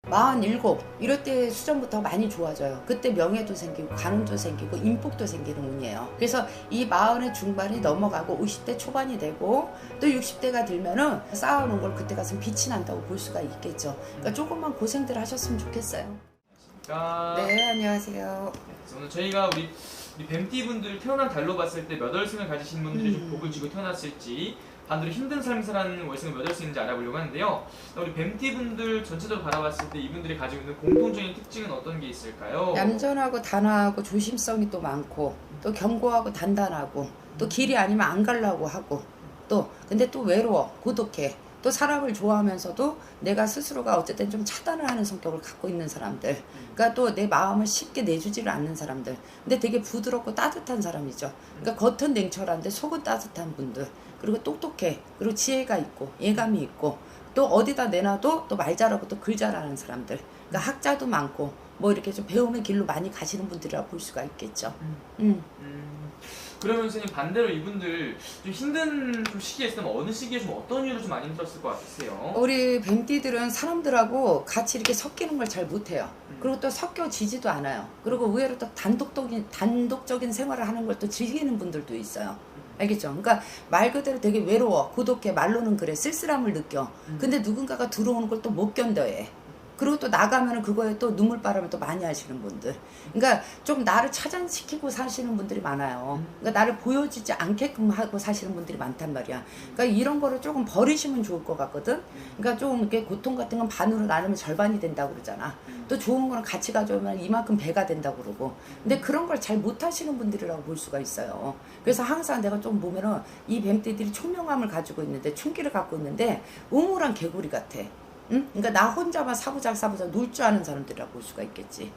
47 이럴 때 수전부터 많이 좋아져요. 그때 명예도 생기고 가능도 생기고 인복도 생기는 운이에요. 그래서 이 40의 중반이 넘어가고 50대 초반이 되고 또 60대가 들면은 쌓아놓은 걸 그때 가서 빛이 난다고 볼 수가 있겠죠. 그러니까 조금만 고생들 하셨으면 좋겠어요. 네, 안녕하세요. 오늘 저희가 우리 뱀띠 분들 태어난 달로 봤을 때 몇 월승을 가지신 분들이 좀 복을 쥐고 태어났을지, 반대로 힘든 삶을 사는 월승은 몇 월승인지 알아보려고 하는데요. 우리 뱀띠 분들 전체적으로 바라봤을 때 이분들이 가지고 있는 공통적인 특징은 어떤 게 있을까요? 얌전하고 단아하고 조심성이 또 많고 또 견고하고 단단하고 또 길이 아니면 안 가려고 하고 또 근데 또 외로워 고독해 또 사람을 좋아하면서도 내가 스스로가 어쨌든 좀 차단을 하는 성격을 갖고 있는 사람들, 그러니까 또 내 마음을 쉽게 내주지를 않는 사람들, 근데 되게 부드럽고 따뜻한 사람이죠. 그러니까 겉은 냉철한데 속은 따뜻한 분들, 그리고 똑똑해, 그리고 지혜가 있고 예감이 있고 또 어디다 내놔도 또 말 잘하고 또 글 잘하는 사람들, 그러니까 학자도 많고 뭐 이렇게 좀 배움의 길로 많이 가시는 분들이라 볼 수가 있겠죠. 그러면 선생님, 반대로 이분들 좀 힘든 시기에 있으면 어느 시기에 좀 어떤 이유로 좀 많이 힘들었을 것 같으세요? 우리 뱀띠들은 사람들하고 같이 이렇게 섞이는 걸 잘 못해요. 그리고 또 섞여지지도 않아요. 그리고 의외로 또 단독적인 생활을 하는 걸 또 즐기는 분들도 있어요. 알겠죠? 그러니까 말 그대로 되게 외로워, 고독해, 말로는 그래, 쓸쓸함을 느껴. 근데 누군가가 들어오는 걸 또 못 견뎌해. 그리고 또 나가면은 그거에 또 눈물바람을 또 많이 하시는 분들. 그러니까 좀 나를 차단시키고 사시는 분들이 많아요. 그러니까 나를 보여주지 않게끔 하고 사시는 분들이 많단 말이야. 그러니까 이런 거를 조금 버리시면 좋을 것 같거든. 그러니까 좀 이렇게 고통 같은 건 반으로 나누면 절반이 된다고 그러잖아. 또 좋은 거는 같이 가져오면 이만큼 배가 된다고 그러고. 근데 그런 걸 잘 못하시는 분들이라고 볼 수가 있어요. 그래서 항상 내가 좀 보면은 이 뱀띠들이 총명함을 가지고 있는데, 충기를 갖고 있는데 우물한 개구리 같아. 응? 그러니까 나 혼자만 사부작 놀 줄 아는 사람들이라고 볼 수가 있겠지.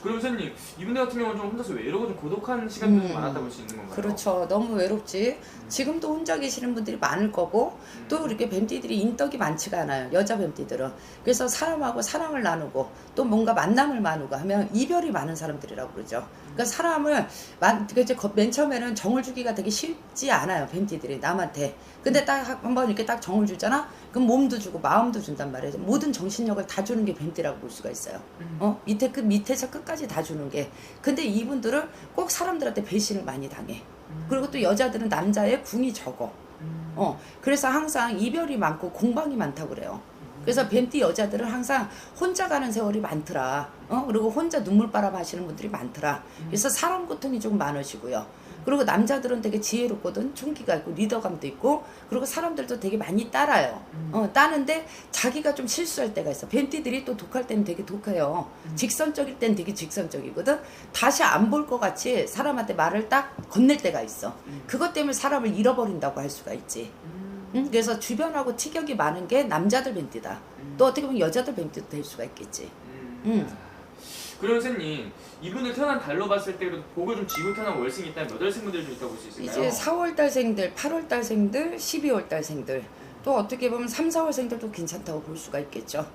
그럼 선생님, 이분들 같은 경우는 좀 혼자서 외로워 좀 고독한 시간들이 좀 많았다 볼 수 있는 건가요? 그렇죠. 너무 외롭지. 지금도 혼자 계시는 분들이 많을 거고 또 이렇게 뱀띠들이 인덕이 많지가 않아요. 여자 뱀띠들은. 그래서 사람하고 사랑을 나누고 또 뭔가 만남을 나누고 하면 이별이 많은 사람들이라고 그러죠. 그러니까 사람을 이제 맨 처음에는 정을 주기가 되게 쉽지 않아요. 뱀띠들이 남한테. 근데 딱 한번 이렇게 딱 정을 주잖아. 그럼 몸도 주고 마음도 준단 말이에요. 모든 정신력을 다 주는 게 뱀띠라고 볼 수가 있어요. 밑에서 끝까지 다 주는 게. 근데 이분들은 꼭 사람들한테 배신을 많이 당해. 그리고 또 여자들은 남자의 궁이 적어. 그래서 항상 이별이 많고 공방이 많다고 그래요. 그래서 뱀띠 여자들은 항상 혼자 가는 세월이 많더라. 그리고 혼자 눈물바람 하시는 분들이 많더라. 그래서 사람 고통이 좀 많으시고요. 그리고 남자들은 되게 지혜롭거든. 총기가 있고 리더감도 있고, 그리고 사람들도 되게 많이 따라요. 따는데 자기가 좀 실수할 때가 있어. 뱀띠들이 또 독할 때는 되게 독해요. 직선적일 때는 되게 직선적이거든. 다시 안 볼 것 같이 사람한테 말을 딱 건넬 때가 있어. 그것 때문에 사람을 잃어버린다고 할 수가 있지. 그래서 주변하고 티격이 많은 게 남자들 뱀띠다. 또 어떻게 보면 여자들 뱀띠도 될 수가 있겠지. 그럼 선생님, 이분들 태어난 달로 봤을 때 그래도 복을 좀 쥐고 태어난 월승이 있다면 몇 월생분들이 좀 있다고 볼 수 있을까요? 이제 4월달생들, 8월달생들, 12월달생들, 또 어떻게 보면 3, 4월생들도 괜찮다고 볼 수가 있겠죠.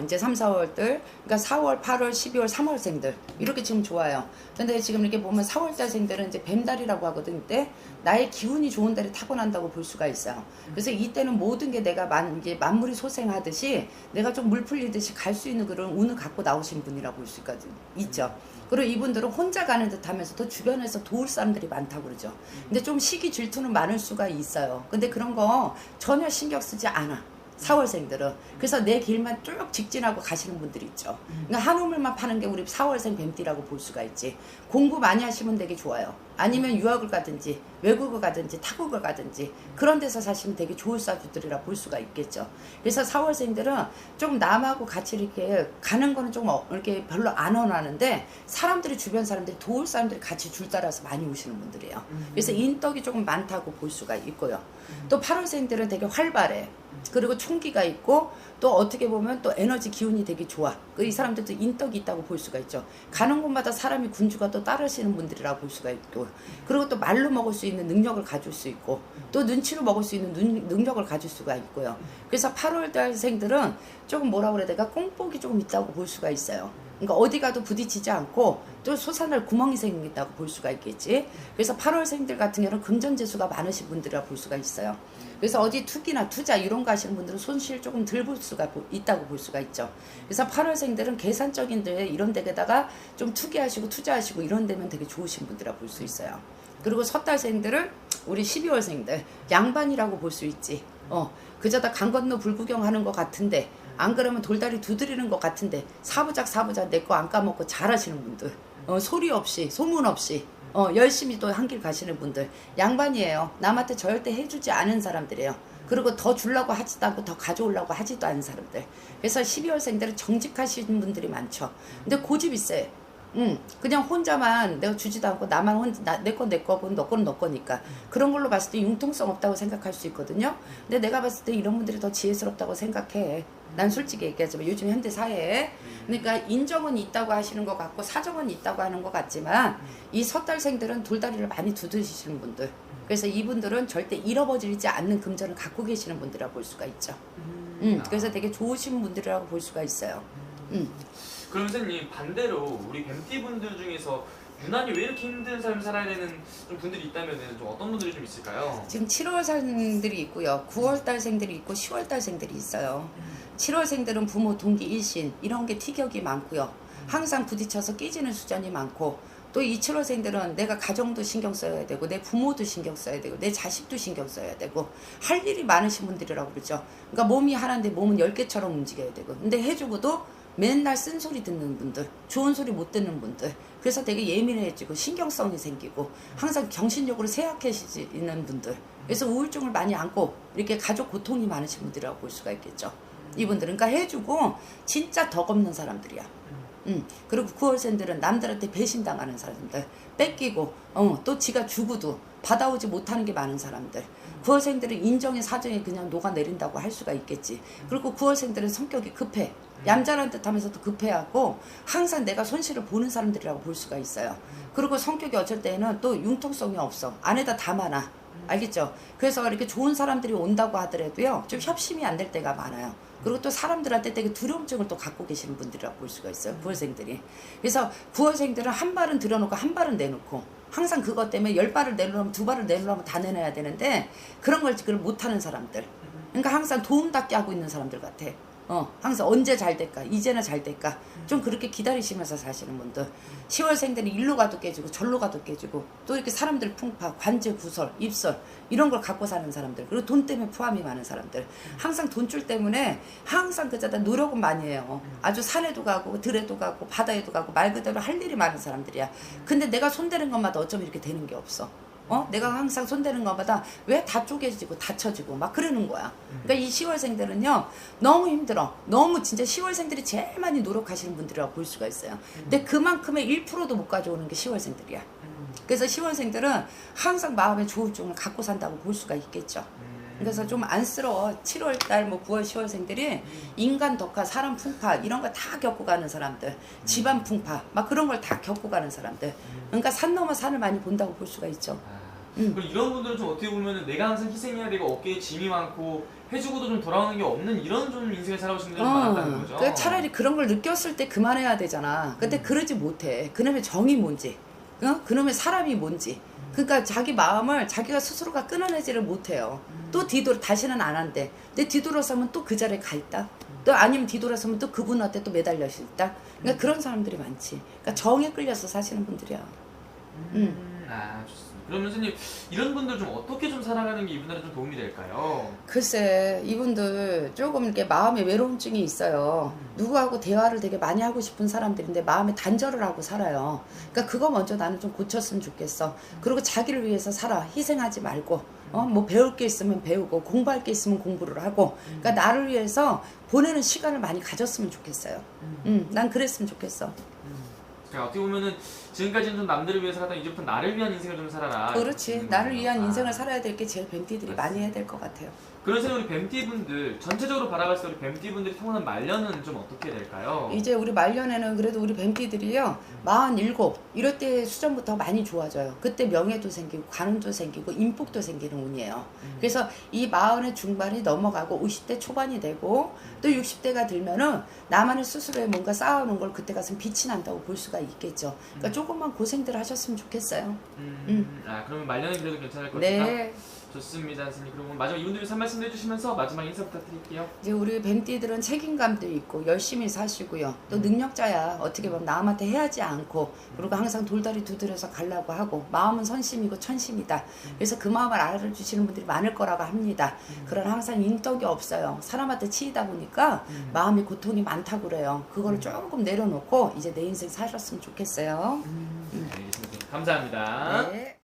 이제 3, 4월들, 그러니까 4월, 8월, 12월, 3월생들 이렇게 지금 좋아요. 근데 지금 이렇게 보면 4월달생들은 이제 뱀달이라고 하거든. 이때 나의 기운이 좋은 달이 타고난다고 볼 수가 있어요. 그래서 이때는 모든 게 내가 이제 만물이 소생하듯이 내가 좀 물 풀리듯이 갈 수 있는 그런 운을 갖고 나오신 분이라고 볼 수가 있죠. 그리고 이분들은 혼자 가는 듯 하면서도 주변에서 도울 사람들이 많다고 그러죠. 근데 좀 시기 질투는 많을 수가 있어요. 근데 그런 거 전혀 신경 쓰지 않아. 4월생들은. 그래서 내 길만 쭉 직진하고 가시는 분들이 있죠. 그러니까 한우물만 파는 게 우리 4월생 뱀띠라고 볼 수가 있지. 공부 많이 하시면 되게 좋아요. 아니면 유학을 가든지 외국을 가든지 타국을 가든지 그런 데서 사시면 되게 좋을 사주들이라 볼 수가 있겠죠. 그래서 4월생들은 좀 남하고 같이 이렇게 가는 거는 좀 이렇게 별로 안 원하는데, 사람들이 주변 사람들이 도울 사람들이 같이 줄 따라서 많이 오시는 분들이에요. 그래서 인덕이 조금 많다고 볼 수가 있고요. 또 8월생들은 되게 활발해. 그리고 총기가 있고 또 어떻게 보면 또 에너지 기운이 되게 좋아. 이 사람들도 인덕이 있다고 볼 수가 있죠. 가는 곳마다 사람이 군주가 또 따르시는 분들이라고 볼 수가 있고, 그리고 또 말로 먹을 수 있는 능력을 가질 수 있고, 또 눈치로 먹을 수 있는 능력을 가질 수가 있고요. 그래서 8월달생들은 조금 뭐라 그래야 될까, 꽁복이 조금 있다고 볼 수가 있어요. 그러니까 어디 가도 부딪히지 않고 또 솟아날 구멍이 생긴다고 볼 수가 있겠지. 그래서 8월생들 같은 경우는 금전재수가 많으신 분들이라 볼 수가 있어요. 그래서 어디 투기나 투자 이런 거 하시는 분들은 손실 조금 덜 볼 수가 있다고 볼 수가 있죠. 그래서 8월생들은 계산적인 데 이런 데다가 좀 투기하시고 투자하시고 이런 데면 되게 좋으신 분들이라 볼 수 있어요. 그리고 섣달생들은 우리 12월생들 양반이라고 볼 수 있지. 그저다 강 건너 불구경 하는 것 같은데 안 그러면 돌다리 두드리는 것 같은데 사부작 내 거 안 까먹고 잘하시는 분들, 소리 없이 소문 없이 열심히 또 한 길 가시는 분들 양반이에요. 남한테 절대 해주지 않은 사람들이에요. 그리고 더 주려고 하지도 않고 더 가져오려고 하지도 않은 사람들. 그래서 12월생들은 정직하신 분들이 많죠. 근데 고집이 세. 그냥 혼자만 내가 주지도 않고 나만 혼자 내 건 내 거고 너 건 너 거니까 그런 걸로 봤을 때 융통성 없다고 생각할 수 있거든요. 근데 내가 봤을 때 이런 분들이 더 지혜스럽다고 생각해. 난 솔직히 얘기하자면 요즘 현대 사회에 그러니까 인정은 있다고 하시는 것 같고 사정은 있다고 하는 것 같지만 이 섣달생들은 돌다리를 많이 두드리시는 분들. 그래서 이분들은 절대 잃어버리지 않는 금전을 갖고 계시는 분들이라고 볼 수가 있죠. 그래서 되게 좋으신 분들이라고 볼 수가 있어요. 그럼 선생님 반대로 우리 뱀띠 분들 중에서 유난히 왜 이렇게 힘든 삶을 살아야 되는 좀 분들이 있다면 좀 어떤 분들이 좀 있을까요? 지금 7월생들이 있고요. 9월달생들이 있고 10월달생들이 있어요. 7월생들은 부모 동기 일신 이런 게 티격이 많고요. 항상 부딪혀서 깨지는 수준이 많고 또 이 7월생들은 내가 가정도 신경 써야 되고 내 부모도 신경 써야 되고 내 자식도 신경 써야 되고 할 일이 많으신 분들이라고 그러죠. 그러니까 몸이 하나인데 몸은 10개처럼 움직여야 되고 근데 해주고도 맨날 쓴소리 듣는 분들, 좋은 소리 못 듣는 분들, 그래서 되게 예민해지고 신경성이 생기고 항상 정신적으로 쇠약해지는 분들, 그래서 우울증을 많이 안고 이렇게 가족 고통이 많으신 분들이라고 볼 수가 있겠죠. 이분들은 그러니까 해주고 진짜 덕 없는 사람들이야. 그리고 9월생들은 남들한테 배신당하는 사람들, 뺏기고 또 지가 주고도 받아오지 못하는 게 많은 사람들. 9월생들은 인정의 사정에 그냥 녹아내린다고 할 수가 있겠지. 그리고 9월생들은 성격이 급해. 얌전한 듯 하면서도 급해하고 항상 내가 손실을 보는 사람들이라고 볼 수가 있어요. 그리고 성격이 어쩔 때는 또 융통성이 없어. 안에다 다 많아. 알겠죠? 그래서 이렇게 좋은 사람들이 온다고 하더라도요, 좀 협심이 안 될 때가 많아요. 그리고 또 사람들한테 되게 두려움증을 또 갖고 계시는 분들이라고 볼 수가 있어요. 9월생들이. 그래서 9월생들은 한 발은 들여놓고 한 발은 내놓고 항상 그것 때문에 10발을 내놓으면 2발을 내놓으면 다 내놔야 되는데 그런 걸 지금 못하는 사람들. 그러니까 항상 도움닫게 하고 있는 사람들 같아. 항상 언제 잘 될까? 이제는 잘 될까? 좀 그렇게 기다리시면서 사시는 분들. 10월생들은 일로 가도 깨지고 절로 가도 깨지고 또 이렇게 사람들 풍파, 관제 구설, 입설 이런 걸 갖고 사는 사람들. 그리고 돈 때문에 포함이 많은 사람들. 항상 돈줄 때문에 항상 그자다 노력은 많이 해요. 아주 산에도 가고 들에도 가고 바다에도 가고 말 그대로 할 일이 많은 사람들이야. 근데 내가 손대는 것마다 어쩜 이렇게 되는 게 없어. 내가 항상 손대는 것마다 왜 다 쪼개지고 다쳐지고 막 그러는 거야. 그러니까 이 10월생들은요 너무 힘들어. 너무 진짜 10월생들이 제일 많이 노력하시는 분들이라고 볼 수가 있어요. 근데 그만큼의 1%도 못 가져오는 게 10월생들이야. 그래서 10월생들은 항상 마음의 조울증을 갖고 산다고 볼 수가 있겠죠. 그래서 좀 안쓰러워. 7월달 뭐 9월 10월생들이 인간 덕화, 사람 풍파 이런 거 다 겪고 가는 사람들, 집안 풍파 막 그런 걸 다 겪고 가는 사람들. 그러니까 산 넘어 산을 많이 본다고 볼 수가 있죠. 그럼 이런 분들은 좀 어떻게 보면 내가 항상 희생해야 되고 어깨에 짐이 많고 해주고도 좀 돌아오는 게 없는 이런 좀 인생을 살아오신 분들이 많았다는 거죠. 그러니까 차라리 그런 걸 느꼈을 때 그만해야 되잖아. 근데 그러지 못해. 그놈의 정이 뭔지, 그놈의 사람이 뭔지. 그러니까 자기 마음을 자기가 스스로가 끊어내지를 못해요. 또 다시는 안 한대. 근데 뒤돌아서면 또 그 자리에 가 있다. 또 아니면 뒤돌아서면 또 그분한테 또 매달려 있다. 그러니까 그런 사람들이 많지. 그러니까 정에 끌려서 사시는 분들이야. 좋습니다. 그러면 선생님 이런 분들 좀 어떻게 좀 살아가는 게 이분들한테 좀 도움이 될까요? 글쎄 이분들 조금 이렇게 마음에 외로움증이 있어요. 누구하고 대화를 되게 많이 하고 싶은 사람들인데 마음에 단절을 하고 살아요. 그러니까 그거 먼저 나는 좀 고쳤으면 좋겠어. 그리고 자기를 위해서 살아. 희생하지 말고 뭐 배울 게 있으면 배우고 공부할 게 있으면 공부를 하고 그러니까 나를 위해서 보내는 시간을 많이 가졌으면 좋겠어요. 난 그랬으면 좋겠어. 그러니까 어떻게 보면은 지금까지는 좀 남들을 위해서 살았다 이제부터 나를 위한 인생을 좀 살아라. 그렇지. 나를 위한 인생을 살아야 될 게 제일 뱀띠들이 많이 해야 될 것 같아요. 그래서 우리 뱀띠 분들 전체적으로 바라봤을 때 우리 뱀띠 분들이 타고난 말년은 좀 어떻게 될까요? 이제 우리 말년에는 그래도 우리 뱀띠들이요 47 이럴 때 수전부터 많이 좋아져요. 그때 명예도 생기고 관운도 생기고 인복도 생기는 운이에요. 그래서 이 40의 중반이 넘어가고 50대 초반이 되고 또 60대가 들면은 나만의 스스로의 뭔가 쌓아오는 걸 그때 가서 빛이 난다고 볼 수가 있겠죠. 그러니까 조금만 고생들 하셨으면 좋겠어요. 그러면 말년에 그래도 괜찮을 것 같다. 네. 좋습니다, 선생님. 그럼 마지막 이분들 위해서 한 말씀 해주시면서 마지막 인사 부탁드릴게요. 이제 우리 뱀띠들은 책임감도 있고 열심히 사시고요. 또 능력자야. 어떻게 보면 남한테 해하지 않고 그리고 항상 돌다리 두드려서 가려고 하고 마음은 선심이고 천심이다. 그래서 그 마음을 알아주시는 분들이 많을 거라고 합니다. 그러나 항상 인덕이 없어요. 사람한테 치이다 보니까 마음이 고통이 많다고 그래요. 그거를 조금 내려놓고 이제 내 인생 살았으면 좋겠어요. 알겠습니다. 감사합니다. 네.